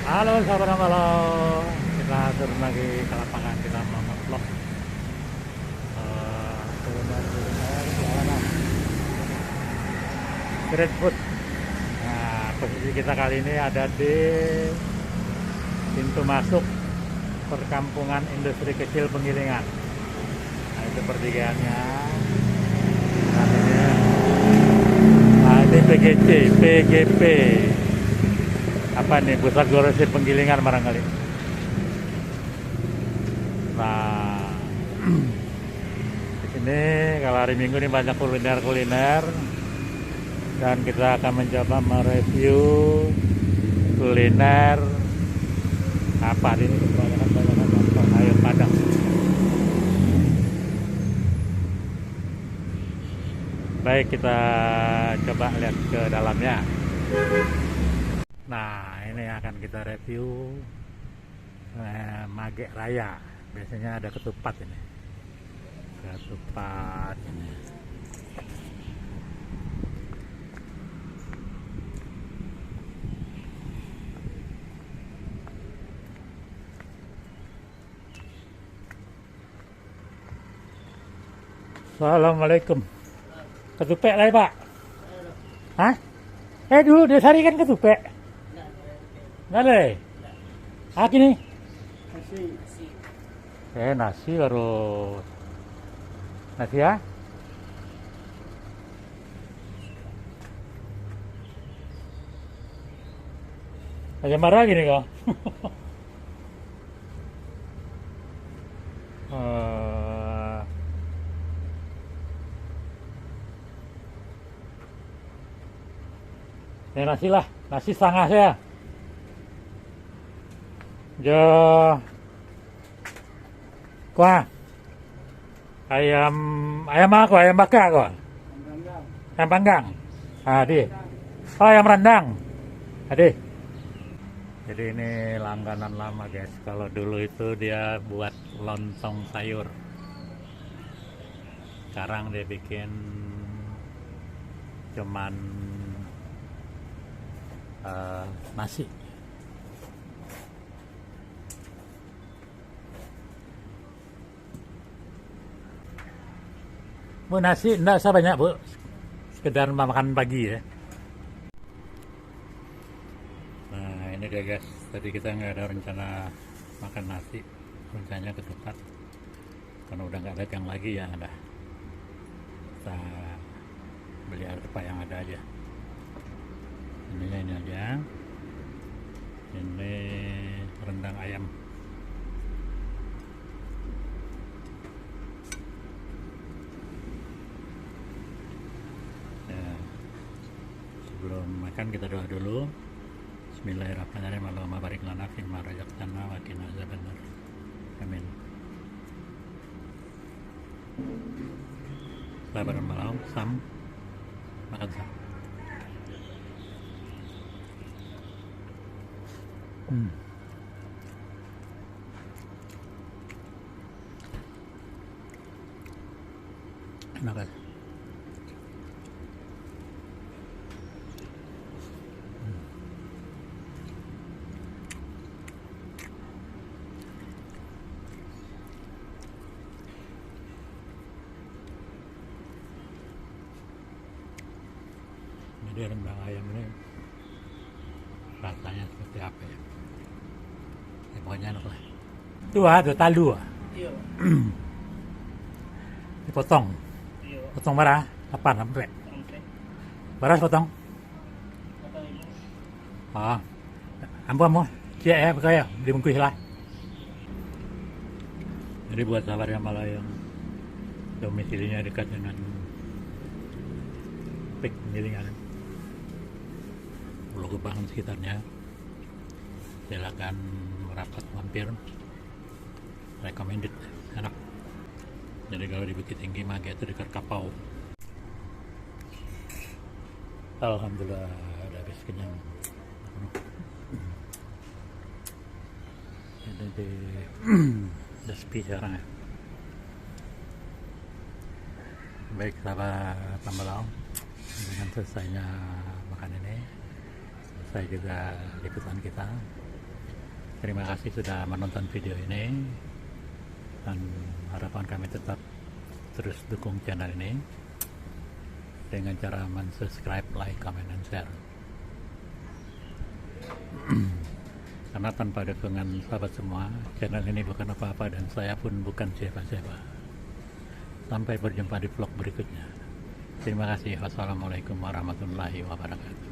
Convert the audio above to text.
Halo sahabat malam, kita turun lagi ke lapangan, kita mau nge-vlog kuliner-kuliner jalanan street food. Nah, posisi kita kali ini ada di pintu masuk perkampungan industri kecil Penggilingan. Nah, itu pertigaannya. Nah, ini PGC, PGP. Apa nih, pusat grosir Penggilingan barangkali. Nah, di sini kalau hari Minggu ini banyak kuliner-kuliner dan kita akan mencoba mereview kuliner apa ini, kebanyakan nonton ayam Padang. Baik, kita coba lihat ke dalamnya. Nah, ini akan kita review Mage Raya. Biasanya ada ketupat ini. Ketupat ini. Assalamualaikum. Ketupek lah, Pak. Hah? Dulu Desari kan ketupek. Nggak ada. Ah, gini. Nasi baru. Nasi ya? Aja marah gini kok. Nasi lah, nasi setengah saya. Jo, kuah. Ayam apa? Ayam bakar kok. Ayam panggang. Adi. Oh, ayam rendang. Adi. Jadi ini langganan lama guys. Kalau dulu itu dia buat lontong sayur. Sekarang dia bikin cuman nasi. Bu, nasi enggak usah banyak, Bu. Sekedar makan pagi ya. Nah, ini dia guys. Tadi kita nggak ada rencana makan nasi. Rencananya ketupat. Karena udah nggak ada yang lagi ya, ada. Kita beli apa yang ada aja. Ini aja. Ini rendang ayam. Sebelum makan kita doa dulu. Bismillahirrahmanirrahim. Allahumma barik lana fimma razaqtana wa qina azabannar. Amin. Sabar malam, sam. Makan sam. Enak kan? Jadi rendang ayam ini rasanya seperti apa ya? Pokoknya enak lah. Tuh ada talu. Iya. Dipotong. Iya. Potong berapa? 8 sampai. Sampai. Beras potong. Apa ini? Ambo. Cia ya, percaya. Dibungkus lah. Jadi buat sahabat yang malah yang domisilinya dekat dengan Penggilingan, Pulau Gebang sekitarnya, silakan merapat mampir. Recommended, enak. Jadi kalau di Bukit Tinggi Mage itu dekat Kapau. Alhamdulillah udah habis kenyang. Jadi udah sepi sekarang ya. Baik sahabat Tambalau, dengan selesainya makan ini, selesai juga liputan kita. Terima kasih sudah menonton video ini, dan harapan kami tetap terus dukung channel ini dengan cara subscribe, like, comment, dan share. Karena tanpa dukungan sahabat semua, channel ini bukan apa-apa dan saya pun bukan siapa-siapa. Sampai berjumpa di vlog berikutnya. Terima kasih. Wassalamualaikum warahmatullahi wabarakatuh.